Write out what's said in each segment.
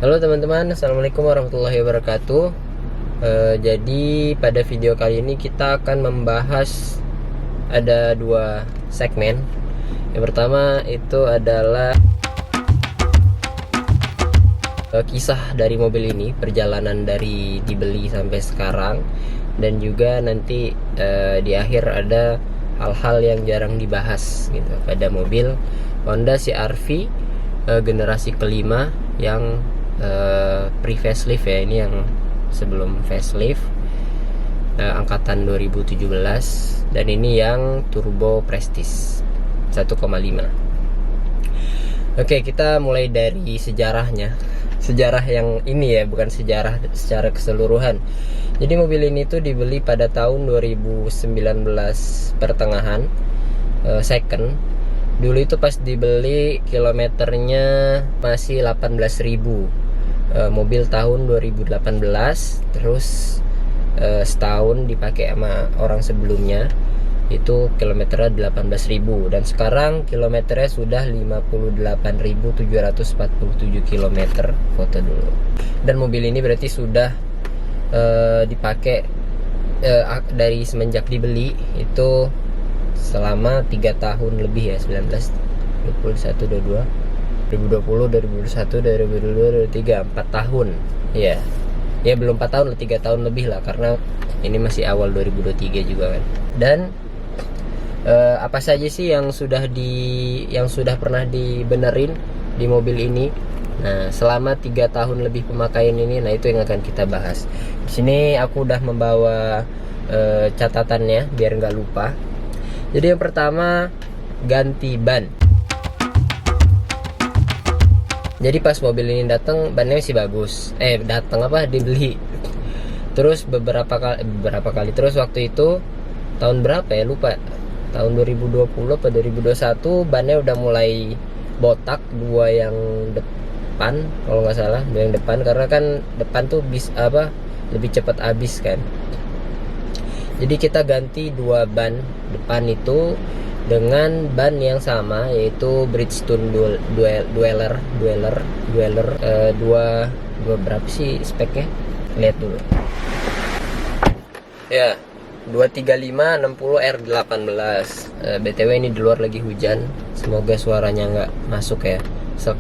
Halo teman-teman, assalamualaikum warahmatullahi wabarakatuh. Jadi pada video kali ini kita akan membahas ada dua segmen. Yang pertama itu adalah kisah dari mobil ini, perjalanan dari dibeli sampai sekarang, dan juga nanti di akhir ada hal-hal yang jarang dibahas gitu pada mobil Honda CR-V generasi kelima yang pre-facelift ya. Ini yang sebelum facelift, angkatan 2017, dan ini yang turbo prestige 1,5. Oke, kita mulai dari sejarahnya. Sejarah yang ini ya, bukan sejarah secara keseluruhan. Jadi mobil ini tuh dibeli pada tahun 2019 pertengahan, second. Dulu itu pas dibeli kilometernya masih 18.000. Mobil tahun 2018, terus setahun dipakai sama orang sebelumnya itu kilometernya 18.000, dan sekarang kilometernya sudah 58.747 km. Foto dulu. Dan mobil ini berarti sudah dipakai dari semenjak dibeli itu selama 3 tahun lebih ya, 19, 20, 21, 22, 2020, 2021, 2022, 2023, 4 tahun ya. Ya belum 4 tahun, 3 tahun lebih lah, karena ini masih awal 2023 juga kan. Dan apa saja sih yang sudah pernah dibenerin di mobil ini? Nah, selama 3 tahun lebih pemakaian ini, nah itu yang akan kita bahas. Di sini aku udah membawa catatannya biar nggak lupa. Jadi yang pertama, ganti ban. Jadi pas mobil ini datang, bannya masih bagus. Dibeli. Terus beberapa kali. Terus waktu itu tahun berapa ya, lupa. Tahun 2020 atau 2021 bannya udah mulai botak, dua yang depan kalau nggak salah, dua yang depan, karena kan depan tuh lebih cepat habis kan. Jadi kita ganti dua ban depan itu dengan ban yang sama, yaitu Bridgestone Dweller dua berapa sih speknya? Lihat dulu ya, 235/60 R18. BTW ini di luar lagi hujan, semoga suaranya nggak masuk ya.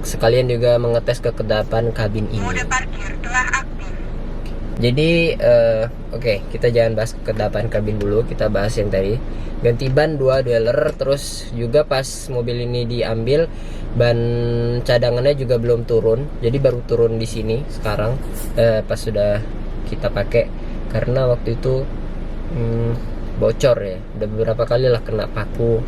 Sekalian juga mengetes kekedapan kabin ini. Mode parkir telah aktif. Jadi oke, kita jangan bahas kekedapan kabin dulu, kita bahas yang tadi. Ganti ban 2 Dweller. Terus juga pas mobil ini diambil, ban cadangannya juga belum turun. Jadi baru turun di sini sekarang, pas sudah kita pakai, karena waktu itu bocor ya. Udah beberapa kali lah kena paku,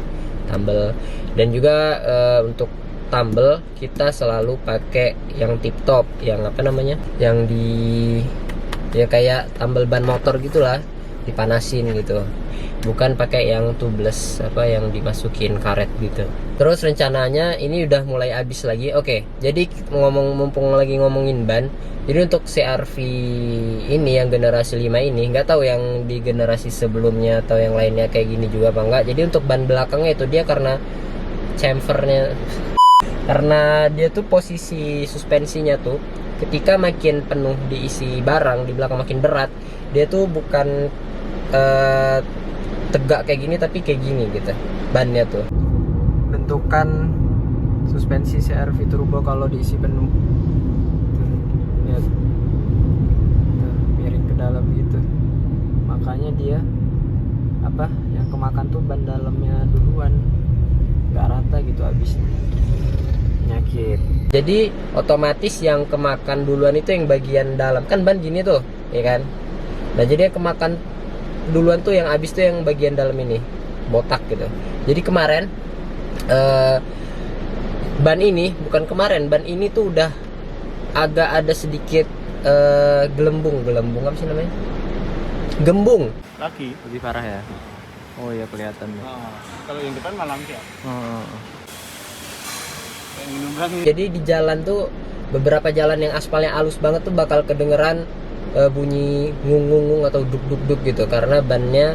tambel. Dan juga untuk tambel kita selalu pakai yang tip top, yang apa namanya, yang ya kayak tambal ban motor gitulah, dipanasin gitu, bukan pakai yang tubeless yang dimasukin karet gitu. Terus rencananya ini udah mulai habis lagi. Oke, jadi mumpung lagi ngomongin ban, jadi untuk CR-V ini yang generasi 5 ini, nggak tahu yang di generasi sebelumnya atau yang lainnya kayak gini juga apa enggak. Jadi untuk ban belakangnya itu dia karena chamfernya, karena dia tuh posisi suspensinya tuh ketika makin penuh diisi barang di belakang, makin berat, dia tuh bukan tegak kayak gini, tapi kayak gini gitu bannya tuh. Bentukan suspensi CR-V turbo kalau diisi penuh, lihat, miring ke dalam gitu. Makanya dia yang kemakan tuh ban dalamnya duluan, nggak rata gitu habisnya, penyakit. Jadi otomatis yang kemakan duluan itu yang bagian dalam, kan ban gini tuh ya kan. Nah jadi yang kemakan duluan tuh, yang habis tuh yang bagian dalam ini, botak gitu. Jadi kemarin ban ini tuh udah agak ada sedikit gelembung apa sih namanya, gembung lagi lebih parah ya. Oh iya, kelihatan nih. Kalau yang depan malam ya. Jadi di jalan tuh, beberapa jalan yang aspalnya halus banget tuh bakal kedengeran bunyi ngung atau duk gitu, karena bannya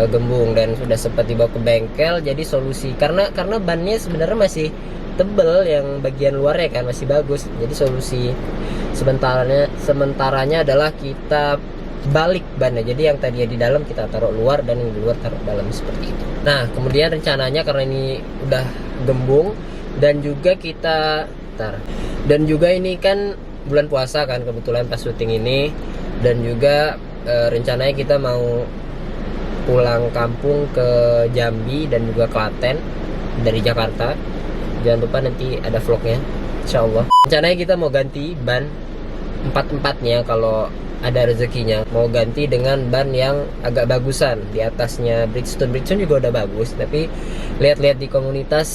gembung. Dan sudah sempat dibawa ke bengkel. Jadi solusi, karena bannya sebenarnya masih tebel, yang bagian luarnya kan masih bagus. Jadi Sementaranya adalah kita balik bannya. Jadi yang tadinya di dalam kita taruh luar dan yang di luar taruh dalam seperti itu. Nah, kemudian rencananya karena ini udah gembung dan juga ini kan bulan puasa kan, kebetulan pas syuting ini, dan juga rencananya kita mau pulang kampung ke Jambi dan juga Klaten dari Jakarta. Jangan lupa nanti ada vlognya, insyaallah. Rencananya kita mau ganti ban empat-empatnya kalau ada rezekinya, mau ganti dengan ban yang agak bagusan. Di atasnya Bridgestone juga udah bagus, tapi lihat-lihat di komunitas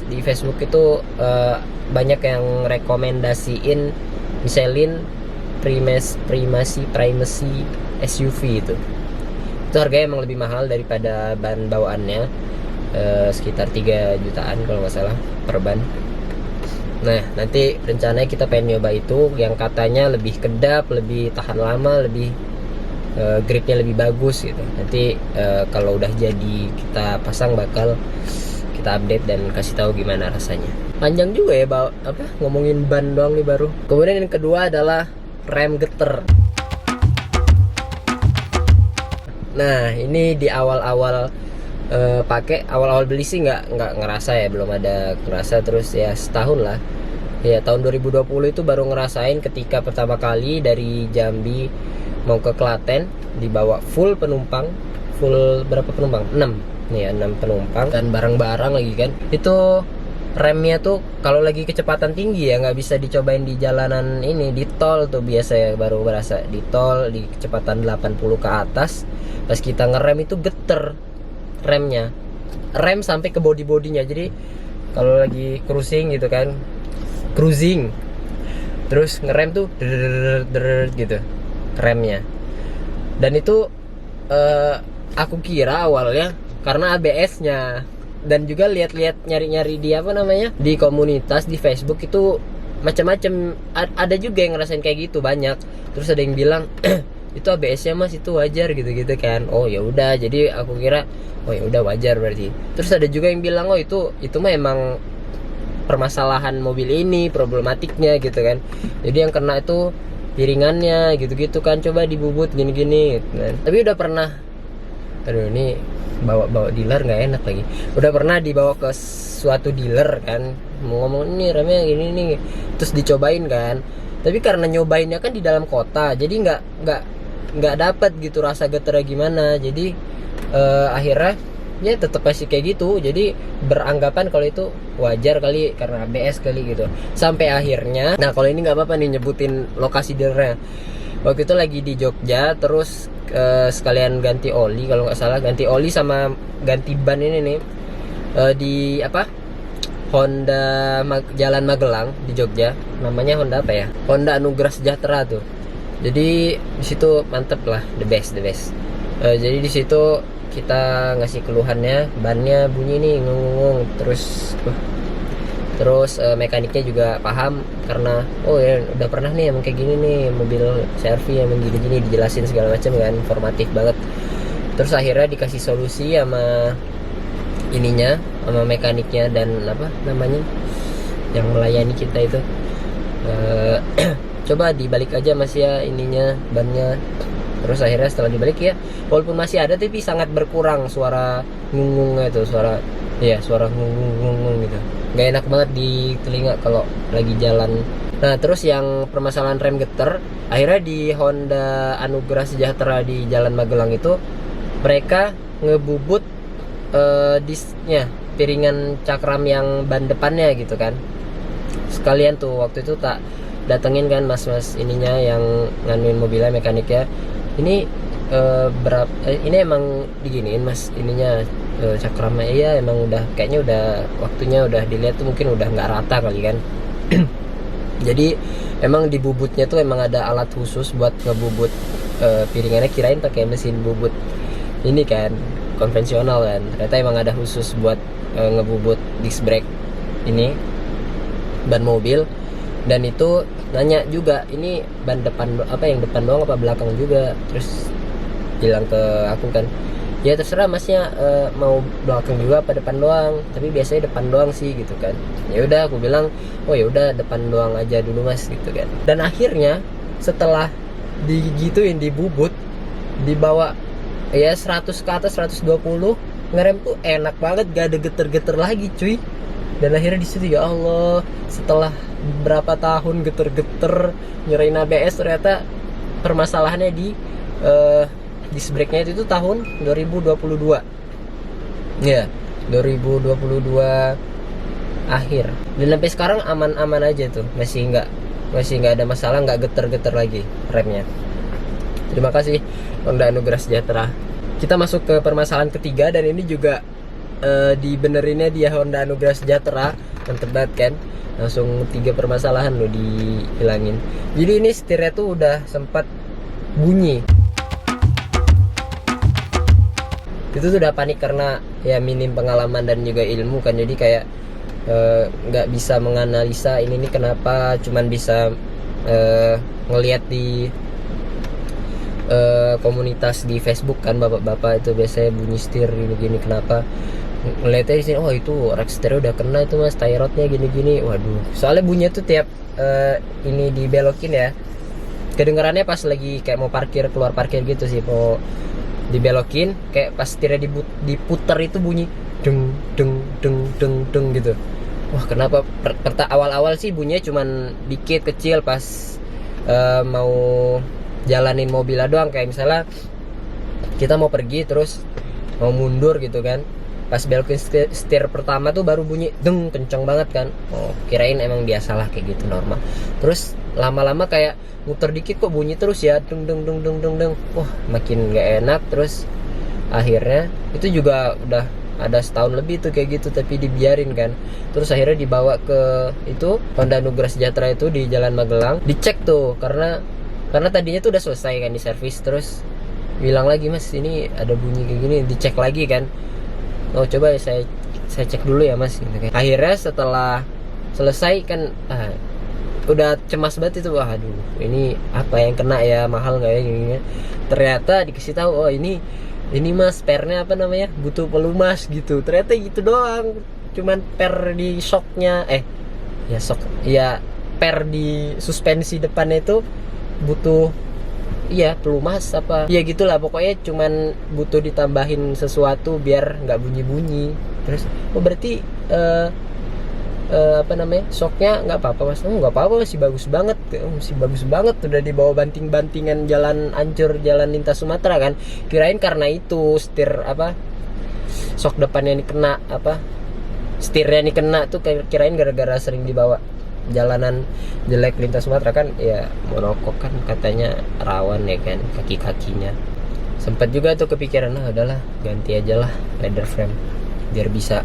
di Facebook itu banyak yang rekomendasiin Michelin Primacy SUV itu harganya emang lebih mahal daripada ban bawaannya, sekitar 3 jutaan kalau nggak salah per ban. Nah, nanti rencananya kita pengen nyoba itu yang katanya lebih kedap, lebih tahan lama, lebih gripnya lebih bagus gitu. Nanti kalau udah jadi kita pasang bakal kita update dan kasih tahu gimana rasanya. Panjang juga ya ngomongin ban doang nih baru. Kemudian yang kedua adalah rem geter. Nah, ini di awal-awal awal-awal beli sih nggak ngerasa ya, belum ada ngerasa, terus ya setahun lah ya, tahun 2020 itu baru ngerasain ketika pertama kali dari Jambi mau ke Klaten, dibawa full penumpang, berapa penumpang? 6 nih ya, 6 penumpang dan barang-barang lagi kan. Itu remnya tuh kalau lagi kecepatan tinggi ya nggak bisa dicobain di jalanan ini, di tol tuh biasa ya baru berasa. Di tol di kecepatan 80 ke atas, pas kita ngerem itu geter remnya, rem sampai ke body-bodinya. Jadi kalau lagi cruising gitu kan, terus ngerem tuh gitu remnya. Dan itu aku kira awalnya karena ABS-nya, dan juga lihat-lihat nyari-nyari di di komunitas di Facebook itu macam-macam, ada juga yang ngerasain kayak gitu banyak. Terus ada yang bilang itu ABS-nya mas, itu wajar gitu-gitu kan. Oh ya udah, jadi aku kira oh ya udah wajar berarti. Terus ada juga yang bilang oh itu mah emang permasalahan mobil ini, problematiknya gitu kan. Jadi yang kena itu piringannya gitu-gitu kan, coba dibubut gini-gini gitu kan. Tapi udah pernah, aduh ini bawa dealer nggak enak lagi. Udah pernah dibawa ke suatu dealer kan, mau ngomong ini remnya gini nih, terus dicobain kan. Tapi karena nyobainnya kan di dalam kota, jadi nggak dapat gitu rasa getarnya gimana. Jadi akhirnya ya tetap masih kayak gitu. Jadi beranggapan kalau itu wajar kali karena ABS kali gitu. Sampai akhirnya, nah kalau ini nggak apa-apa nih nyebutin lokasi dealernya. Waktu itu lagi di Jogja, terus sekalian ganti oli kalau nggak salah, ganti oli sama ganti ban ini nih di Honda Jalan Magelang di Jogja. Namanya Honda apa ya? Honda Anugerah Sejahtera tuh. Jadi di situ mantep lah, the best. Jadi di situ kita ngasih keluhannya, bannya bunyi nih ngung, terus mekaniknya juga paham karena oh ya udah pernah nih emang kayak gini nih mobil CR-V emang gini dijelasin segala macam kan, informatif banget. Terus akhirnya dikasih solusi sama mekaniknya dan yang melayani kita itu, coba dibalik aja mas ya bannya. Terus akhirnya setelah dibalik ya, walaupun masih ada tapi sangat berkurang suara ngungungnya itu, suara ngungung gitu. Gak enak banget di telinga kalau lagi jalan. Nah terus yang permasalahan rem geter, akhirnya di Honda Anugerah Sejahtera di Jalan Magelang itu mereka ngebubut disknya, piringan cakram yang ban depannya gitu kan. Sekalian tuh waktu itu tak datengin kan mas-mas yang nganuin mobilnya, mekaniknya. Ini ini emang diginiin mas cakramnya. Iya emang udah kayaknya udah waktunya udah dilihat tuh, mungkin udah nggak rata kali kan. Jadi emang di bubutnya tuh emang ada alat khusus buat ngebubut piringannya, kirain pakai mesin bubut ini kan konvensional kan, ternyata emang ada khusus buat ngebubut disc brake ini ban mobil. Dan itu nanya juga, ini ban depan yang depan doang apa belakang juga. Terus bilang ke aku kan, ya terserah masnya mau belakang juga apa depan doang, tapi biasanya depan doang sih gitu kan. Ya udah aku bilang oh ya udah depan doang aja dulu mas gitu kan. Dan akhirnya setelah digituin, dibubut, dibawa ya 100 ke atas, 120, ngerem tuh enak banget, gak ada geter-geter lagi cuy. Dan akhirnya di situ ya Allah, setelah berapa tahun geter-geter nyerain ABS, ternyata permasalahannya di disc brake-nya itu tahun 2022. Ya, 2022 akhir. Dan sampai sekarang aman-aman aja tuh, masih nggak ada masalah, nggak geter-geter lagi remnya. Terima kasih Honda Anugerah Sejahtera. Kita masuk ke permasalahan ketiga, dan ini juga dibenerinnya dia Honda Anugerah Sejahtera. Mantep banget kan, langsung 3 permasalahan loh dihilangin. Jadi ini setirnya tuh udah sempat bunyi. Itu tuh udah panik karena ya minim pengalaman dan juga ilmu kan, jadi kayak nggak bisa menganalisa ini nih kenapa, cuman bisa ngelihat di komunitas di Facebook kan, bapak-bapak itu biasanya bunyi setir gini-gini, kenapa ngeliatnya di sini, oh itu rack setir udah kena itu mas, tie rodnya gini-gini. Waduh, soalnya bunyinya tuh tiap ini dibelokin ya, kedengarannya pas lagi kayak mau parkir, keluar parkir gitu sih, mau dibelokin kayak pas setirnya diputer itu bunyi deng deng deng deng deng gitu. Wah kenapa awal-awal sih bunyinya cuman dikit kecil pas mau jalanin mobilnya doang, kayak misalnya kita mau pergi terus mau mundur gitu kan, pas belokin setir pertama tuh baru bunyi deng, kenceng banget kan. Oh kirain emang biasalah kayak gitu, normal. Terus lama-lama kayak muter dikit kok bunyi terus ya, deng deng deng deng deng deng. Wah makin nggak enak. Terus akhirnya itu juga udah ada setahun lebih tuh kayak gitu, tapi dibiarin kan. Terus akhirnya dibawa ke itu Honda Anugerah Sejahtera itu di Jalan Magelang, dicek tuh karena tadinya tuh udah selesai kan di servis. Terus bilang lagi mas ini ada bunyi kayak gini, dicek lagi kan. Oh coba saya cek dulu ya mas gitu kan. Akhirnya setelah selesai kan udah cemas banget itu, wah aduh ini apa yang kena ya, mahal nggak ya gini. Ternyata dikasih tahu oh ini mas pernya apa namanya butuh pelumas gitu. Ternyata gitu doang, cuman per di shocknya per di suspensi depannya itu butuh pelumas apa ya gitulah, pokoknya cuman butuh ditambahin sesuatu biar nggak bunyi. Terus oh berarti shocknya nggak apa-apa mas. Nggak apa-apa, masih bagus banget, udah dibawa banting-bantingan jalan ancur, jalan lintas Sumatera kan. Kirain karena itu setir shock depannya ini kena, setirnya ini kena tuh, kirain gara-gara sering dibawa jalanan jelek lintas Sumatera kan ya, monokok kan katanya rawan ya kan kaki-kakinya. Sempat juga tuh kepikiran udahlah ganti aja lah leather frame biar bisa.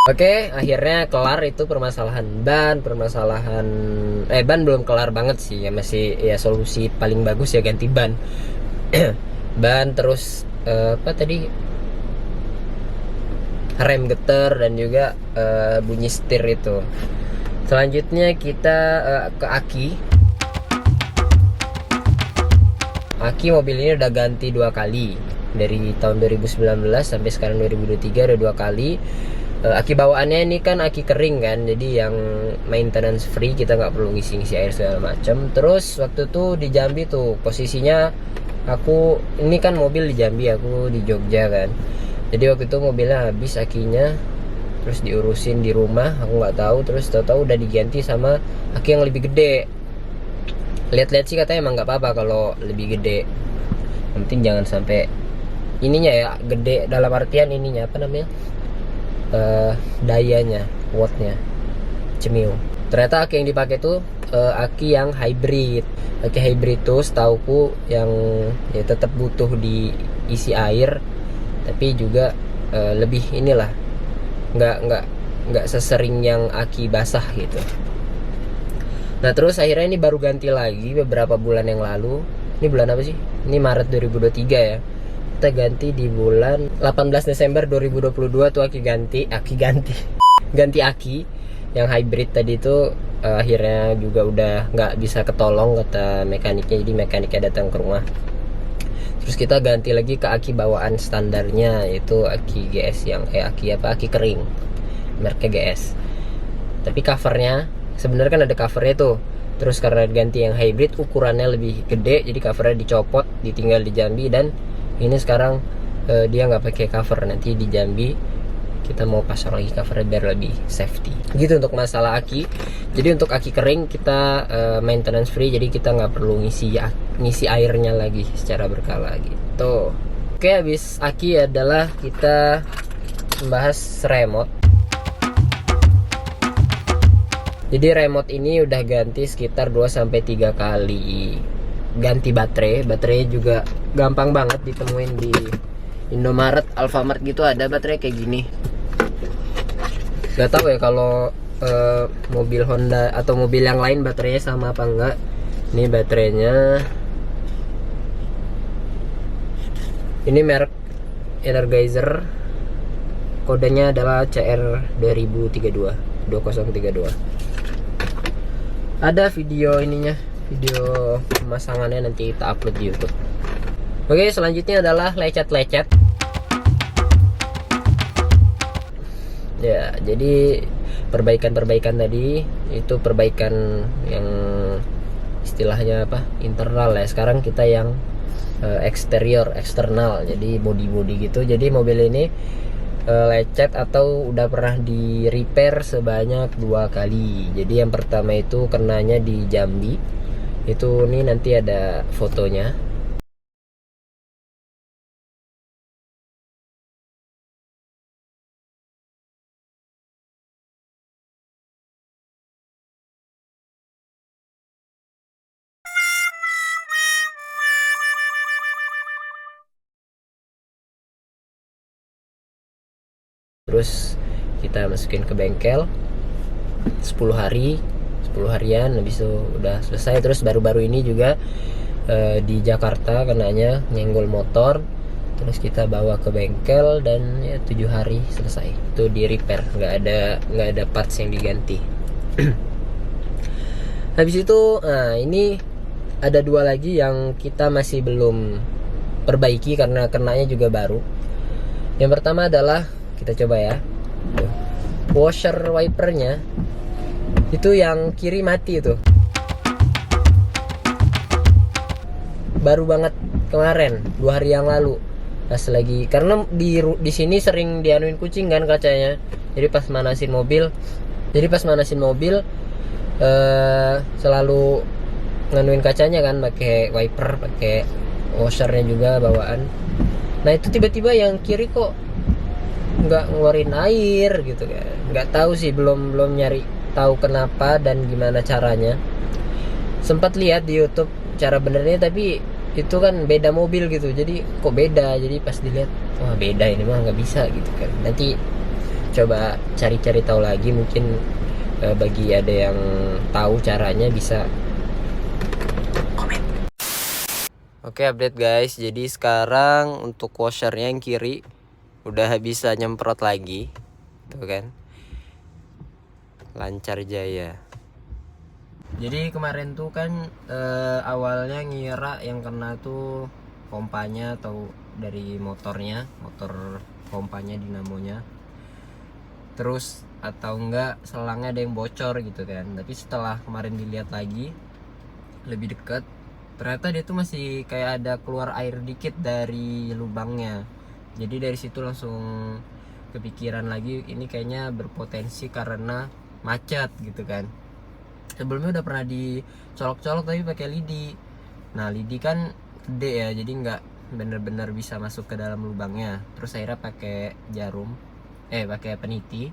Oke, akhirnya kelar itu permasalahan ban. Ban belum kelar banget sih ya, masih ya solusi paling bagus ya ganti ban. Ban terus rem geter dan juga bunyi setir itu. Selanjutnya kita ke aki. Aki mobil ini udah ganti 2 kali dari tahun 2019 sampai sekarang 2023, ada 2 kali. Aki bawaannya ini kan aki kering kan, jadi yang maintenance free, kita nggak perlu ngisi air segala macam. Terus waktu itu di Jambi tuh posisinya aku ini kan mobil di Jambi, aku di Jogja kan. Jadi waktu itu mobilnya habis akinya, terus diurusin di rumah, aku nggak tahu. Terus tahu-tahu udah diganti sama aki yang lebih gede. Lihat-lihat sih katanya emang nggak apa-apa kalau lebih gede, yang penting jangan sampai ininya ya gede, dalam artian ininya dayanya, wattnya cemil. Ternyata aki yang dipakai tuh aki yang hybrid. Aki hybrid tuh setauku yang ya tetap butuh diisi air, tapi juga lebih inilah, nggak sesering yang aki basah gitu. Nah terus akhirnya ini baru ganti lagi beberapa bulan yang lalu. Ini bulan apa sih? Ini Maret 2023 ya. Kita ganti di bulan 18 Desember 2022 tuh ganti aki yang hybrid tadi itu. Akhirnya juga udah nggak bisa ketolong kata mekaniknya, jadi mekaniknya datang ke rumah. Terus kita ganti lagi ke aki bawaan standarnya, yaitu aki GS yang aki kering, mereknya GS. Tapi covernya sebenarnya kan ada covernya tuh. Terus karena ganti yang hybrid, ukurannya lebih gede, jadi covernya dicopot, ditinggal di Jambi. Dan ini sekarang dia nggak pakai cover. Nanti di Jambi kita mau pasang lagi covernya biar lebih safety. Gitu untuk masalah aki. Jadi untuk aki kering kita maintenance free, jadi kita nggak perlu ngisi airnya lagi secara berkala gitu. Oke, habis aki adalah kita membahas remote. Jadi remote ini udah ganti sekitar 2-3 kali. Ganti baterai juga gampang banget ditemuin di Indomaret, Alfamart gitu, ada baterai kayak gini. Gak tahu ya kalau mobil Honda atau mobil yang lain baterainya sama apa enggak. Ini baterainya, ini merek Energizer, kodenya adalah CR2032. Ada video ininya, video pemasangannya nanti kita upload di YouTube. Oke, selanjutnya adalah lecet-lecet. Ya, jadi perbaikan tadi itu perbaikan yang istilahnya apa? Internal ya. Sekarang kita yang eksternal. Jadi body gitu. Jadi mobil ini lecet atau udah pernah di repair sebanyak 2 kali. Jadi yang pertama itu kenanya di Jambi. Itu nih nanti ada fotonya. Terus kita masukin ke bengkel 10 harian, habis itu udah selesai. Terus baru-baru ini juga di Jakarta kenanya nyenggol motor, terus kita bawa ke bengkel dan ya 7 hari selesai. Itu di repair, nggak ada parts yang diganti. Habis itu ini ada 2 lagi yang kita masih belum perbaiki karena kenanya juga baru. Yang pertama adalah, kita coba ya, washer wipernya itu yang kiri mati itu, baru banget kemarin 2 hari yang lalu pas lagi, karena di sini sering dianuin kucing kan kacanya. Jadi pas manasin mobil selalu nganuin kacanya kan, pakai wiper, pakai washernya juga bawaan. Nah itu tiba-tiba yang kiri kok nggak ngeluarin air gitu kan. Nggak tahu sih, belum nyari tahu kenapa dan gimana caranya. Sempat lihat di YouTube cara benernya, tapi itu kan beda mobil gitu, jadi kok beda. Jadi pas dilihat, wah beda, ini mah nggak bisa gitu kan. Nanti coba cari-cari tahu lagi, mungkin bagi ada yang tahu caranya bisa komen. Oke, update guys. Jadi sekarang untuk washernya yang kiri udah bisa nyemprot lagi, tuh kan, lancar jaya. Jadi kemarin tuh kan awalnya ngira yang kena tuh pompanya atau dari motor pompanya, dinamonya, terus atau enggak selangnya ada yang bocor gitu kan. Tapi setelah kemarin dilihat lagi lebih dekat, ternyata dia tuh masih kayak ada keluar air dikit dari lubangnya. Jadi dari situ langsung kepikiran lagi, ini kayaknya berpotensi karena macet gitu kan. Sebelumnya udah pernah dicolok-colok tapi pakai lidi. Nah lidi kan gede ya, jadi nggak bener-bener bisa masuk ke dalam lubangnya. Terus akhirnya pakai pakai peniti,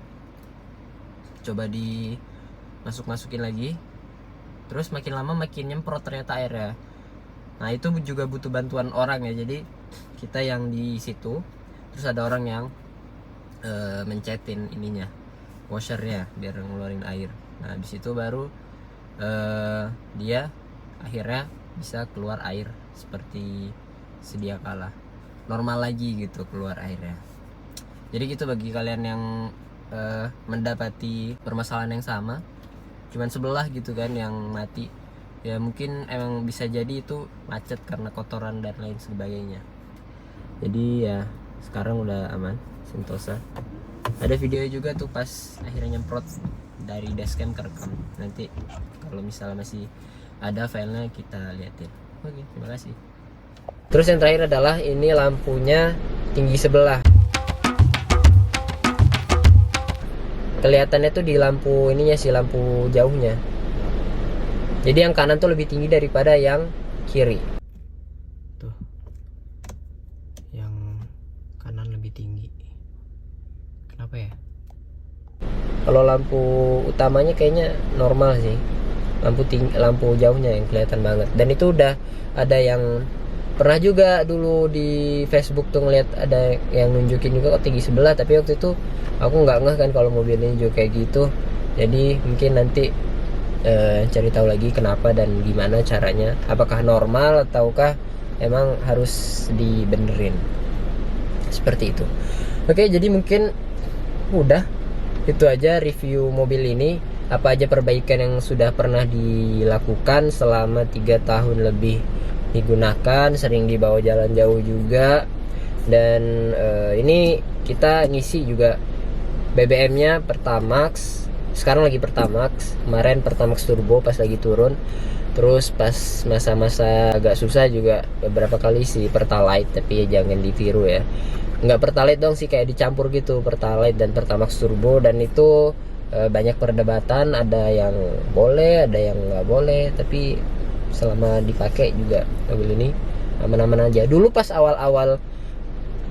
coba masukin lagi. Terus makin lama makin nyemprot ternyata airnya. Nah itu juga butuh bantuan orang ya. Jadi kita yang di situ, terus ada orang yang mencetin ininya, washernya, biar ngeluarin air. Nah di situ baru dia akhirnya bisa keluar air seperti sedia kala, normal lagi gitu keluar airnya. Jadi gitu bagi kalian yang mendapati permasalahan yang sama, cuman sebelah gitu kan yang mati, Ya mungkin emang bisa jadi itu macet karena kotoran dan lain sebagainya. Jadi ya sekarang udah aman Sentosa. Ada video juga tuh pas akhirnya nyemprot dari dashcam kerekam. Nanti kalau misalnya masih ada filenya kita liatin. Oke, terima kasih. Terus yang terakhir adalah ini lampunya tinggi sebelah. Kelihatannya tuh di lampu ininya sih, lampu jauhnya. Jadi yang kanan tuh lebih tinggi daripada yang kiri. Tuh. Yang kanan lebih tinggi. Kenapa ya? Kalau lampu utamanya kayaknya normal sih. Lampu jauhnya yang kelihatan banget. Dan itu udah ada yang pernah juga dulu di Facebook tuh ngeliat ada yang nunjukin juga kok tinggi sebelah, tapi waktu itu aku nggak ngeh kan kalau mobil ini juga kayak gitu. Jadi mungkin nanti cari tahu lagi kenapa dan gimana caranya, apakah normal ataukah emang harus dibenerin seperti itu. Oke, jadi mungkin udah itu aja review mobil ini. Apa aja perbaikan yang sudah pernah dilakukan selama 3 tahun lebih digunakan, sering dibawa jalan jauh juga. Dan ini kita ngisi juga BBM-nya Pertamax. Sekarang lagi Pertamax, kemarin Pertamax Turbo pas lagi turun. Terus pas masa-masa agak susah juga beberapa kali sih Pertalite, tapi ya jangan ditiru ya. Nggak Pertalite dong sih, kayak dicampur gitu Pertalite dan Pertamax Turbo. Dan itu banyak perdebatan, ada yang boleh, ada yang nggak boleh. Tapi selama dipakai juga mobil ini aman-aman aja. Dulu pas awal-awal,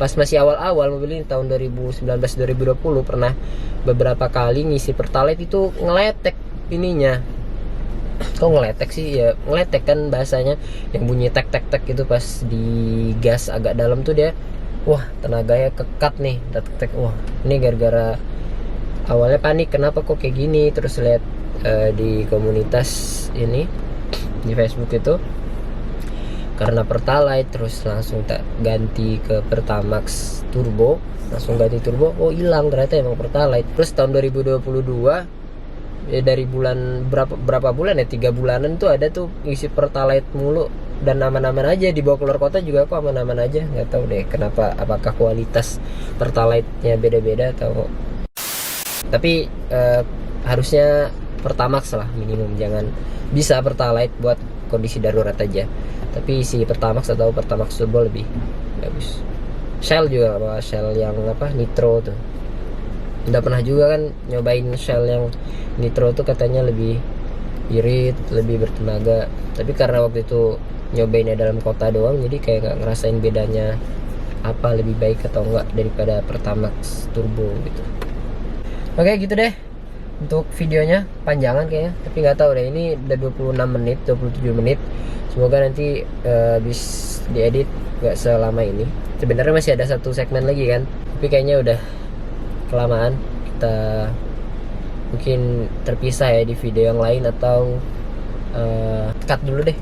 pas masih awal-awal mobil ini tahun 2019-2020 pernah beberapa kali ngisi Pertalite itu ngeletek ininya. Kok ngeletek sih? Ya ngeletek kan bahasanya, yang bunyi tek tek tek itu pas di gas agak dalam tuh dia, wah tenaganya kekat nih, tek tek. Wah ini gara-gara awalnya panik kenapa kok kayak gini. Terus lihat di komunitas ini di Facebook itu karena Pertalite, terus langsung tak ganti ke Pertamax Turbo, langsung ganti turbo, oh hilang ternyata emang Pertalite. Terus tahun 2022 ya dari bulan berapa bulan ya, 3 bulanan tuh ada tuh isi Pertalite mulu dan aman-aman aja, dibawa keluar kota juga kok aman-aman aja. Nggak tahu deh kenapa, apakah kualitas Pertalite-nya beda-beda atau, tapi harusnya Pertamax lah minimum, jangan bisa Pertalite buat kondisi darurat aja. Tapi si Pertamax atau Pertamax Turbo lebih bagus. Shell juga apa, Shell yang apa nitro tuh. Udah pernah juga kan nyobain Shell yang nitro tuh, katanya lebih irit, lebih bertenaga. Tapi karena waktu itu nyobainnya dalam kota doang, jadi kayak nggak ngerasain bedanya apa lebih baik atau enggak daripada Pertamax Turbo gitu. Oke gitu deh untuk videonya, panjangan kayaknya, tapi nggak tahu deh, ini udah 26 menit 27 menit. Semoga nanti habis diedit gak selama ini. Sebenarnya masih ada satu segmen lagi kan, tapi kayaknya udah kelamaan. Kita mungkin terpisah ya di video yang lain, atau cut dulu deh.